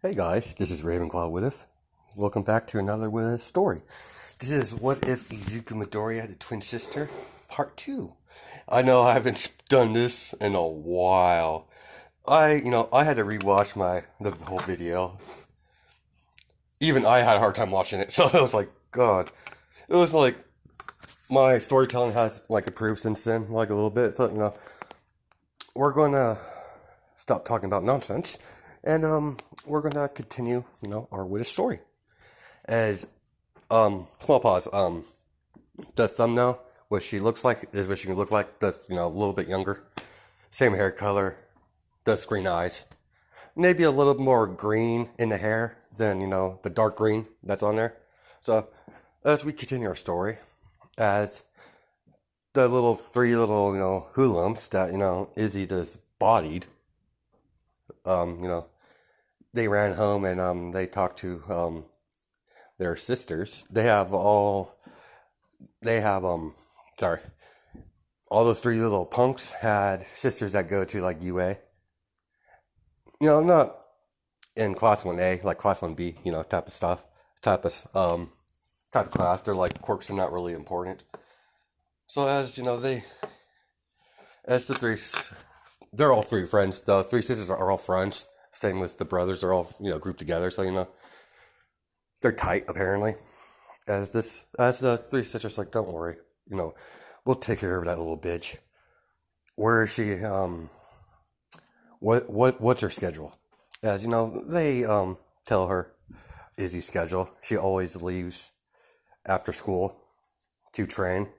Hey guys, this is Ravenclaw What. Welcome back to another What story. This is What If Izuku Midoriya had a twin sister, part 2. I know I haven't done this in a while. I had to rewatch the whole video. Even I had a hard time watching it, so it was like, God. It was like, my storytelling has improved since then, a little bit. So, we're gonna stop talking about nonsense. And we're gonna continue, our Witta story. As small pause. The thumbnail, what she looks like is what she can look like. Just a little bit younger, same hair color, just green eyes, maybe a little more green in the hair than the dark green that's on there. So as we continue our story, as the three little hoodlums that Izzy just bodied, they ran home and they talked to their sisters. Sorry, all those three little punks had sisters that go to UA. Not in class 1A, like class 1B, type of stuff, type of class. They're quirks are not really important. So as the three, they're all three friends. The three sisters are all friends. Same with the brothers. They're all grouped together. So they're tight apparently. As the three sisters don't worry, we'll take care of that little bitch. Where is she? What's her schedule? As they tell her Izzy's schedule. She always leaves after school to train.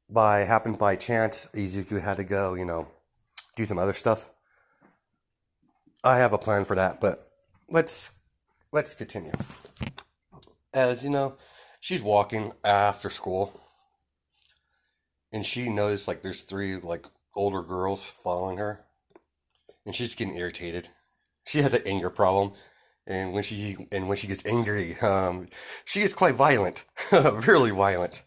By chance, Izuku had to go, do some other stuff. I have a plan for that, but let's continue. As she's walking after school, and she noticed there's three older girls following her, and she's getting irritated. She has an anger problem, and when she gets angry, she gets quite violent, really violent.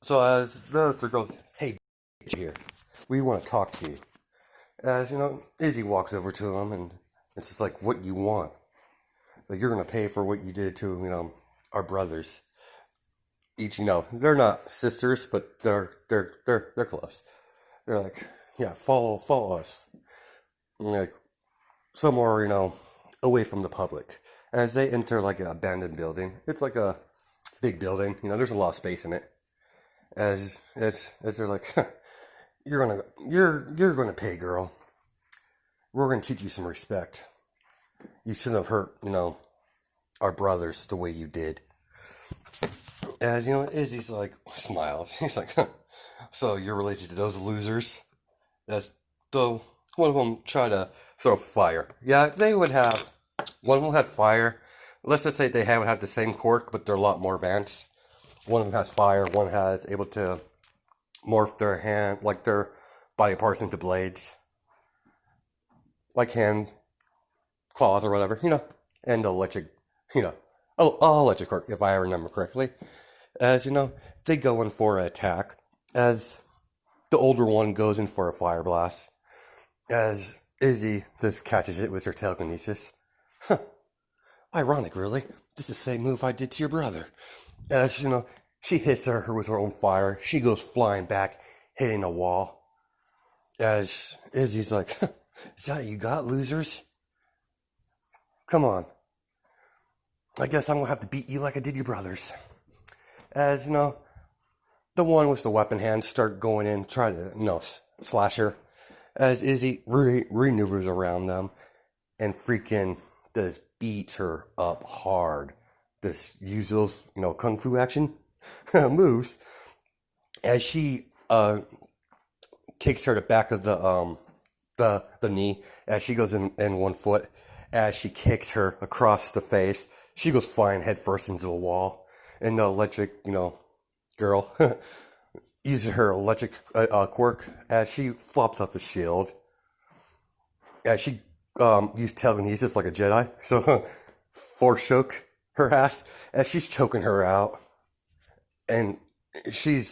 So as the other girls, hey, here, we want to talk to you. As Izzy walks over to him, and it's just what you want. You're gonna pay for what you did to our brothers. Each they're not sisters, but they're close. They're yeah, follow us. And, somewhere away from the public. As they enter an abandoned building, it's a big building. There's a lot of space in it. As they're you're gonna pay, girl. We're gonna teach you some respect. You shouldn't have hurt our brothers the way you did. As Izzy's smiles. He's so you're related to those losers? As though one of them tried to throw fire. Yeah, they would have. One of them had fire. Let's just say they would have the same quirk, but they're a lot more advanced. One of them has fire. One has able to morph their their body parts into blades, hand claws or whatever, and electric, electric quirk if I remember correctly. As they go in for an attack. As the older one goes in for a fire blast. As Izzy just catches it with her telekinesis. Huh. Ironic, really. This is the same move I did to your brother. As she hits her with her own fire. She goes flying back, hitting a wall. As Izzy's is that what you got, losers? Come on. I guess I'm gonna have to beat you like I did your brothers. As the one with the weapon hand start going in, try to slash her. As Izzy maneuvers around them and freaking just beats her up hard. Just use those kung fu action moves. As she kicks her to the back of the knee. As she goes in 1 foot. As she kicks her across the face, she goes flying headfirst into the wall. And the electric girl uses her electric quirk as she flops off the shield. As she used telekinesis like a Jedi, so force choke her ass as she's choking her out. And as she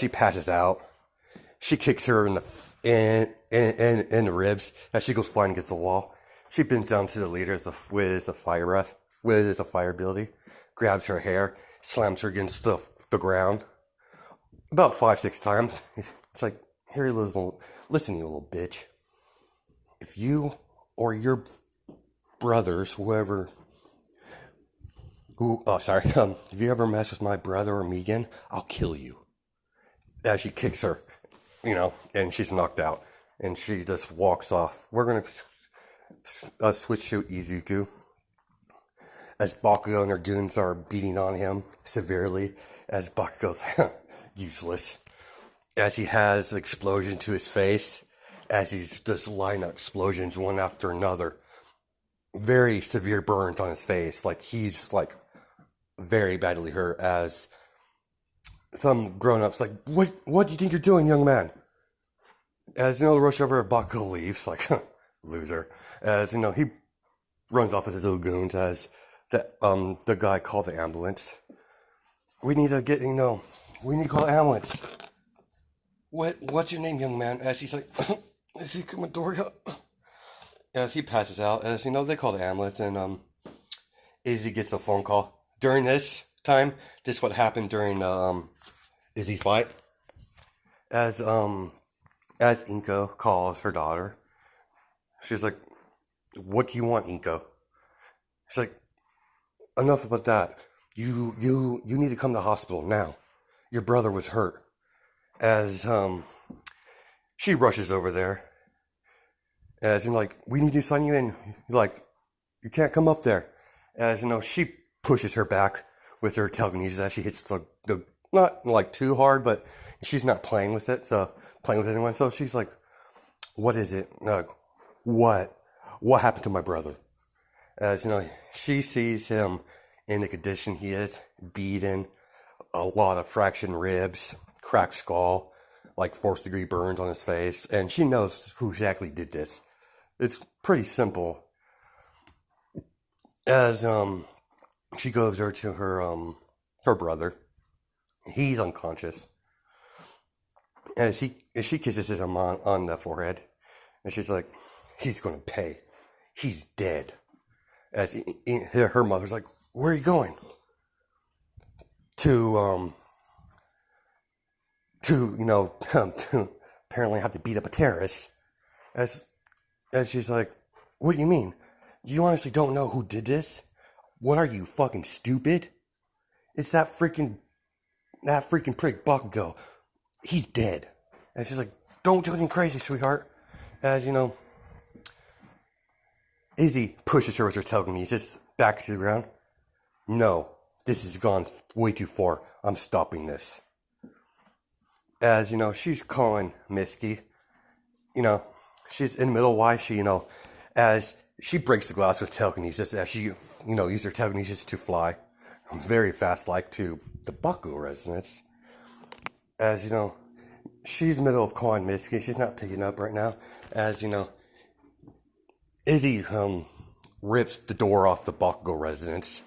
passes out, she kicks her in the ribs as she goes flying against the wall. She bends down to the leader with a fire breath, with a fire ability, grabs her hair, slams her against the ground about 5, 6 times. It's like, here, listen, you little bitch. If you or your brothers, if you ever mess with my brother or me again, I'll kill you. As she kicks her, and she's knocked out, and she just walks off. We're gonna switch to Izuku as Bakugo and her goons are beating on him severely. As Bakugo's useless, as he has an explosion to his face, as he's just lining up explosions one after another. Very severe burns on his face, like he's like very badly hurt. As some grown-ups like, what do you think you're doing, young man? As the rush over, Bakugo leaves, like, loser. As he runs off with his little goons. As the guy called the ambulance. We need to call the ambulance. What's your name, young man? As he's like, is he Midoriya? As he passes out, as they call the ambulance, and Izzy gets a phone call. During this time, this is what happened during Izzy's fight. As Inko calls her daughter, she's like, "What do you want, Inko?" She's like, "Enough about that. You need to come to the hospital now. Your brother was hurt." As she rushes over there. As like, we need to sign you in. Like, you can't come up there. As she pushes her back with her telekinesis as she hits the not like too hard, but she's not playing with anyone. So she's like, "What is it? Like, what happened to my brother?" As she sees him in the condition he is, beaten, a lot of fractured ribs, cracked skull, like 4th-degree burns on his face, and she knows who exactly did this. It's pretty simple. As she goes over to her brother, he's unconscious. And she kisses him on the forehead, and she's like, "He's gonna pay. He's dead." As her mother's like, "Where are you going?" To to apparently have to beat up a terrorist. As she's like, "What do you mean? You honestly don't know who did this? What are you, fucking stupid? It's that freaking prick Bakugo. He's dead." And she's like, "Don't do anything crazy, sweetheart." As Izzy pushes her with her telekinesis back to the ground. "No, this has gone way too far. I'm stopping this." As she's calling Mitsuki. She's in the middle. Why she, as she breaks the glass with telekinesis, as she, uses her telekinesis to fly very fast, like to the Bakugo resonance. As she's in the middle of calling Mitsuki. She's not picking up right now. As Izzy rips the door off the Bakugo resonance,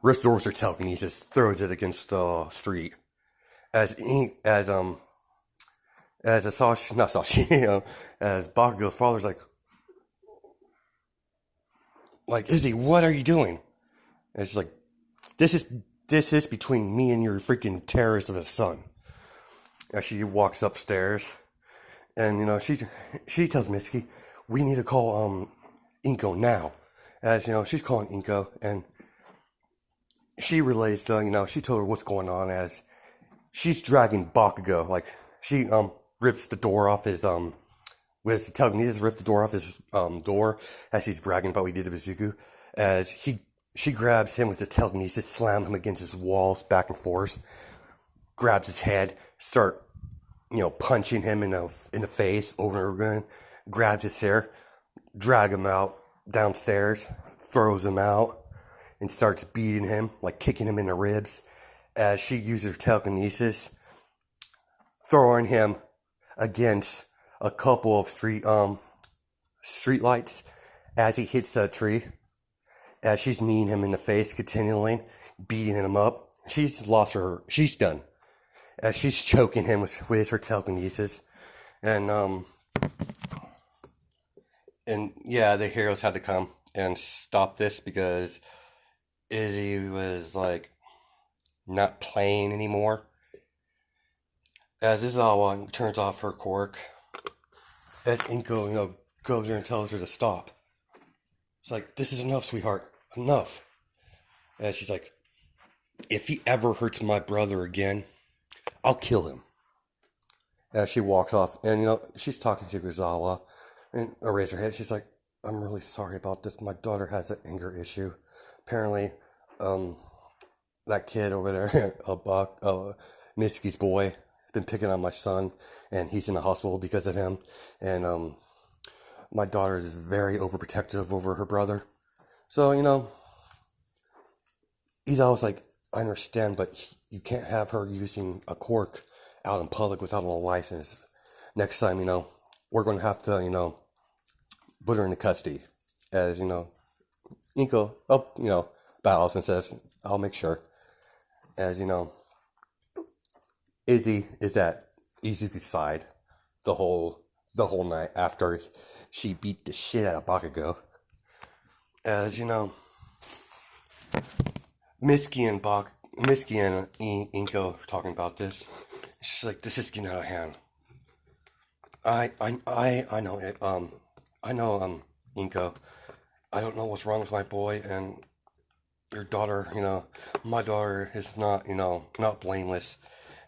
rips the door with her telekinesis, throws it against the street. As Sashi, not Sashi, as Bakugo's father's like, "Izzy, what are you doing?" And she's like, this is between me and your freaking terrorist of a son." As she walks upstairs, and she tells Mitsuki, "We need to call Inko now." As she's calling Inko, and she relays to she told her what's going on. As she's dragging Bakugo, like she rips the door off his with telekinesis, rips the door off his door as he's bragging about what he did to Izuku. As she grabs him with the telekinesis, slams him against his walls back and forth, grabs his head, start punching him in the face over and over again, grabs his hair, drag him out downstairs, throws him out, and starts beating him, like kicking him in the ribs. As she uses her telekinesis, throwing him against a couple of street lights as he hits a tree. As she's kneeing him in the face continually, beating him up. She's done. As she's choking him with her telekinesis. And And yeah, the heroes had to come and stop this because Izzy was like not playing anymore. As Izawa turns off her quirk, as Inko, goes there and tells her to stop. It's like, this is enough, sweetheart. Enough. And she's like, if he ever hurts my brother again, I'll kill him. As she walks off, and she's talking to Guzawa, and raise her head. She's like, I'm really sorry about this. My daughter has an anger issue. Apparently, um, that kid over there, Mitsuki's boy, has been picking on my son, and he's in the hospital because of him. And my daughter is very overprotective over her brother. So, he's always like, I understand, but you can't have her using a cork out in public without a license. Next time, we're going to have to, put her into custody. As, Inko, bows and says, I'll make sure. As, Izzy is at Izuku's side the whole night after she beat the shit out of Bakugo. As, Mitsuki and Inko are talking about this. She's like, this is getting out of hand. I know it. I know, Inko. I don't know what's wrong with my boy, and your daughter, my daughter is not, not blameless.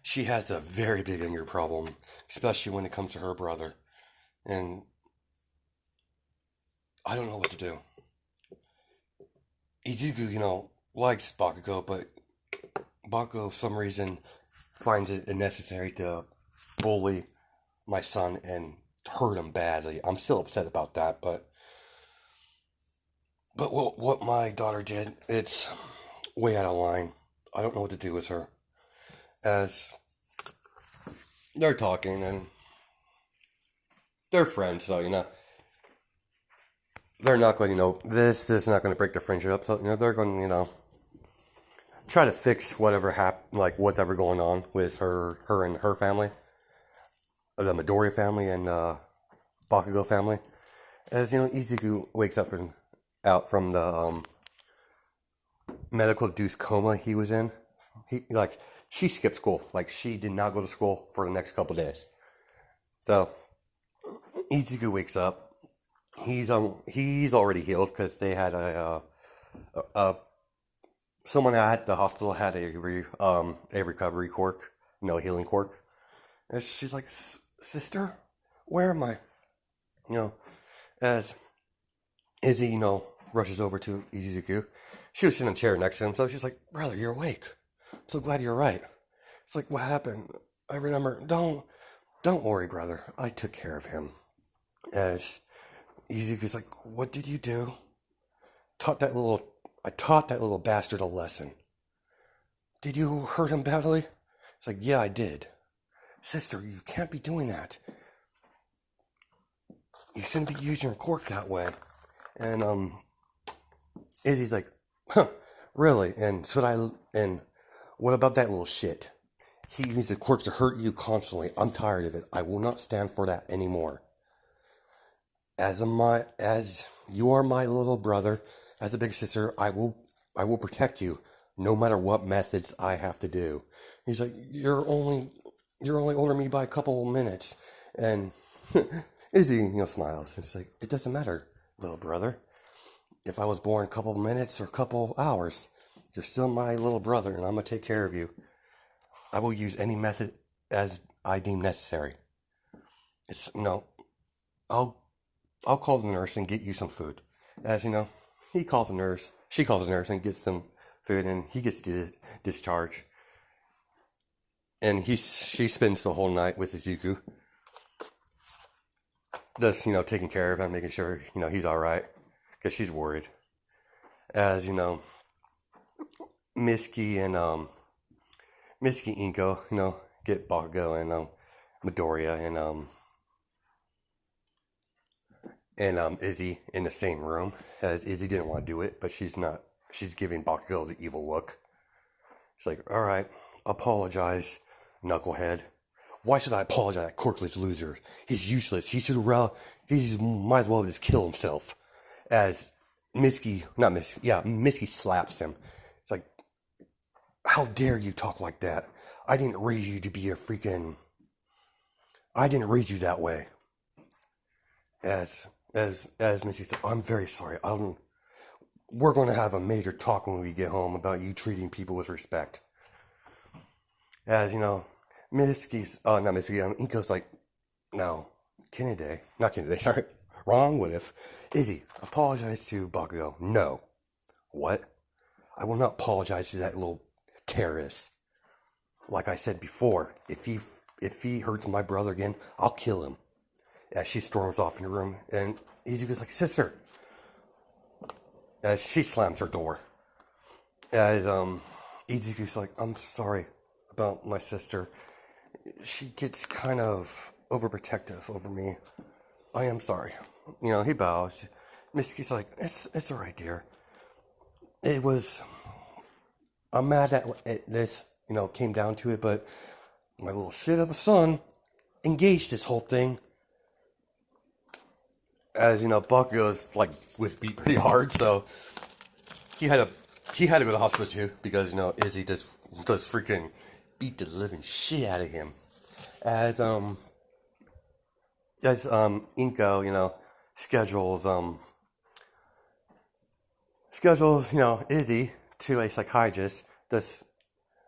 She has a very big anger problem, especially when it comes to her brother. And I don't know what to do. Izuku, likes Bakugo, but Bakugo, for some reason, finds it necessary to bully my son and hurt him badly. I'm still upset about that, but what my daughter did, it's way out of line. I don't know what to do with her. As they're talking and they're friends, so they're not going. This is not going to break their friendship up. So they're going. Try to fix whatever going on with her and her family, the Midoriya family and Bakugo family. As Izuku wakes up out from the medical-induced coma he was in. She skipped school. She did not go to school for the next couple days. So Izuku wakes up. He's already healed because they had a someone at the hospital had a recovery cork, healing cork. And she's like, sister, where am I? As Izzy, rushes over to Izuku. She was sitting in a chair next to him, so she's like, brother, you're awake. I'm so glad you're right. It's like, what happened? I remember, don't worry, brother. I took care of him. As Izuku's like, what did you do? I taught that little bastard a lesson. Did you hurt him badly? It's like, yeah, I did. Sister, you can't be doing that. You shouldn't be using your cork that way. And Izzy's like, huh, really? And what about that little shit? He used the cork to hurt you constantly. I'm tired of it. I will not stand for that anymore. As you are my little brother, as a big sister, I will protect you, no matter what methods I have to do. He's like, you're only older than me by a couple of minutes, and Izzy, smiles. And she's like, it doesn't matter, little brother. If I was born a couple of minutes or a couple of hours, you're still my little brother, and I'm gonna take care of you. I will use any method as I deem necessary. It's I'll call the nurse and get you some food. As he calls the nurse, she calls the nurse and gets some food, and he gets discharged. And she spends the whole night with Izuku, just taking care of him, making sure he's all right, because she's worried. As Mitsuki and Inko, get Bakugo and Midoriya and Izzy in the same room. As Izzy didn't want to do it, but she's giving Bakugo the evil look. She's like, all right, apologize, knucklehead. Why should I apologize to that quirkless loser? He's useless. He might as well just kill himself. As Mitski slaps him. It's like, how dare you talk like that? I didn't raise you to be a freaking. I didn't raise you that way. As Missy said, I'm very sorry. We're going to have a major talk when we get home about you treating people with respect. As you know, Inko's like, no, not Kennedy, sorry, wrong, what if? Izzy, apologize to Bakugo. No. What? I will not apologize to that little terrorist. Like I said before, if he hurts my brother again, I'll kill him. As she storms off in the room, and Izuku's like, sister, as she slams her door. As Izuku's like, I'm sorry about my sister. She gets kind of overprotective over me. I am sorry. You know, he bows. Mitsuki's like, it's alright, dear. I'm mad at this, you know, came down to it, but my little shit of a son engaged this whole thing. As you know, Bakugo's like was beat pretty hard, so he had to go to the hospital too because you know Izzy does freaking beat the living shit out of him. As Inko, you know, schedules you know Izzy to a psychiatrist to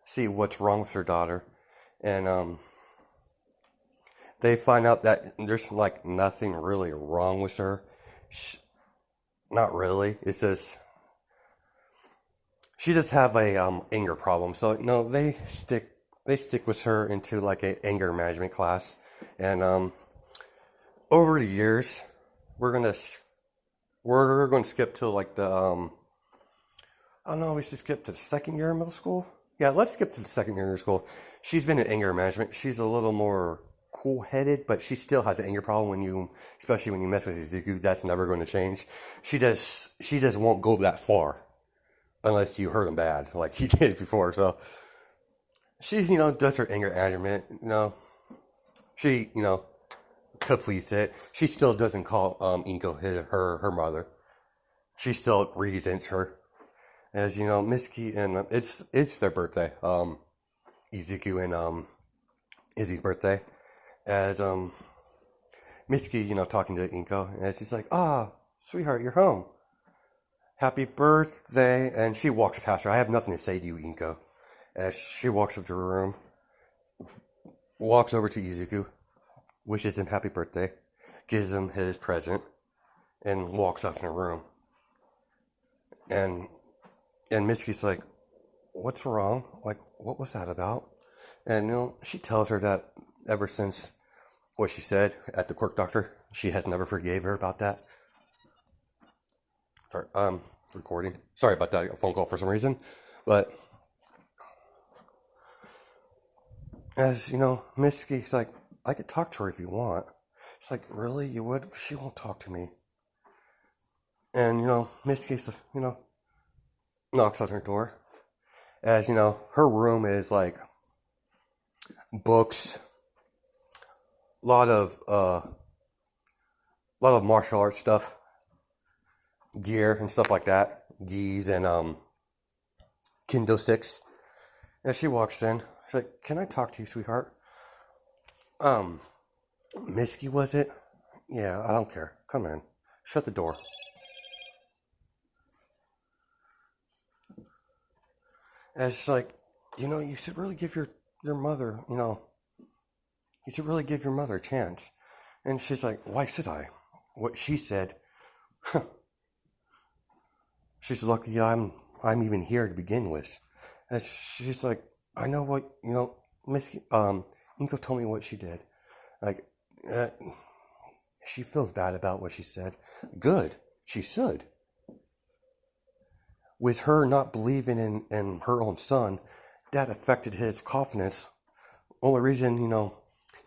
see what's wrong with her daughter, and they find out that there's like nothing really wrong with her. Not really. It's just she just have a anger problem. So no, they stick with her into like a anger management class, and over the years, we're gonna skip to like the I don't know. We should skip to the second year of middle school. Yeah, let's skip to the second year of school. She's been in anger management. She's a little more cool-headed, but she still has an anger problem especially when you mess with Izuku. That's never going to change. She just won't go that far unless you hurt him bad, like he did before. So she, you know, does her anger management. You know, she, you know, completes it. She still doesn't call Inko her mother. She still resents her. As you know, Mitsuki and it's their birthday. Izuku and Izzy's birthday. As Mitsuki, you know, talking to Inko, and she's like, sweetheart, you're home. Happy birthday. And she walks past her. I have nothing to say to you, Inko. As she walks up to her room, walks over to Izuku, wishes him happy birthday, gives him his present, and walks off in her room. And Mitsuki's like, what's wrong? Like, what was that about? And, you know, she tells her that ever since what she said at the quirk doctor, she has never forgave her about that. Sorry, recording. Sorry about that, a phone call for some reason. But, as, you know, Mitsuki's like, I could talk to her if you want. It's like, really? You would? She won't talk to me. And, you know, Mitsuki's, you know, knocks on her door. As, you know, her room is like books, a lot of martial arts stuff, gear and stuff like that, gis and kendo sticks. And she walks in. She's like, "Can I talk to you, sweetheart?" Mitsuki, was it? Yeah, I don't care. Come in. Shut the door. And it's like, you know, you should really give your mother, you know, you should really give your mother a chance. And she's like, why should I? What she said, she's lucky I'm even here to begin with. And she's like, I know what, you know, Inko told me what she did. Like, she feels bad about what she said. Good. She should. With her not believing in her own son, that affected his confidence. Only reason, you know,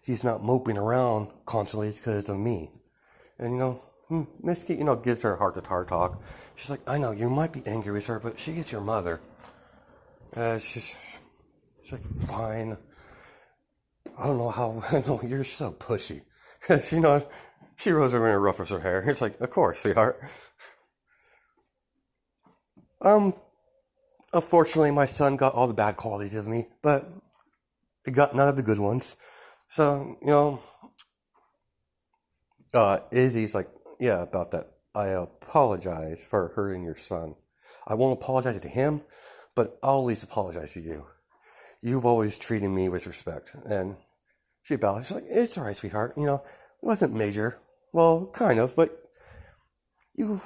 he's not moping around constantly is because of me. And, you know, Mitsuki, you know, gives her heart-to-heart talk. She's like, I know, you might be angry with her, but she is your mother. She's like, fine. I don't know how, no, you're so pushy. Because, she rolls over and ruffles her hair. It's like, of course, sweetheart. Um, Unfortunately, my son got all the bad qualities of me, but he got none of the good ones. So, Izzy's like, yeah, about that. I apologize for hurting your son. I won't apologize to him, but I'll at least apologize to you. You've always treated me with respect. And she bowed. She's like, it's all right, sweetheart. It wasn't major. Well, kind of, but you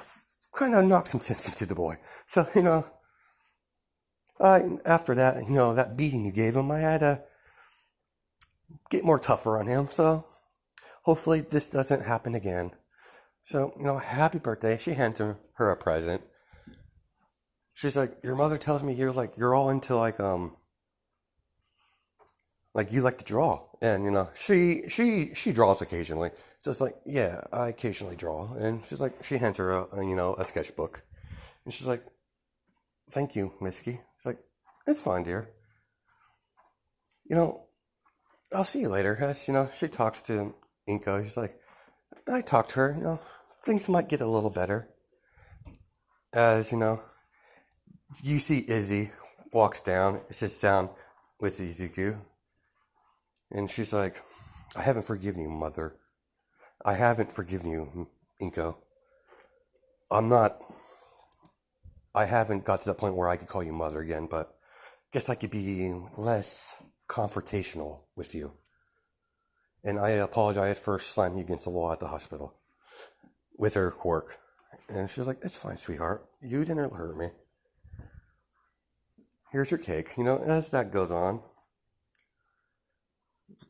kind of knocked some sense into the boy. So, after that, that beating you gave him, I had to get more tougher on him. So, hopefully, this doesn't happen again. So, happy birthday. She handed her a present. She's like, your mother tells me you're all into like you like to draw, and she draws occasionally. So it's like, yeah, I occasionally draw, and she's like, she hands her a sketchbook, and she's like, thank you, Misky. She's like, it's fine, dear. You know, I'll see you later. As she talks to Inko. She's like, I talked to her. Things might get a little better. As you see Izzy walks down, sits down with Izuku, and she's like, I haven't forgiven you, mother. I haven't forgiven you, Inko. I'm not. I haven't got to that point where I could call you mother again, but guess I could be less confrontational with you. And I apologize for slamming you against the wall at the hospital with her quirk. And she's like, it's fine, sweetheart. You didn't hurt me. Here's your cake. As that goes on,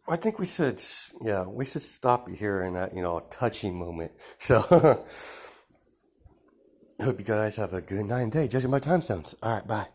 I think we should stop here in that, touchy moment. So, hope you guys have a good night and day, judging by time stones. All right, bye.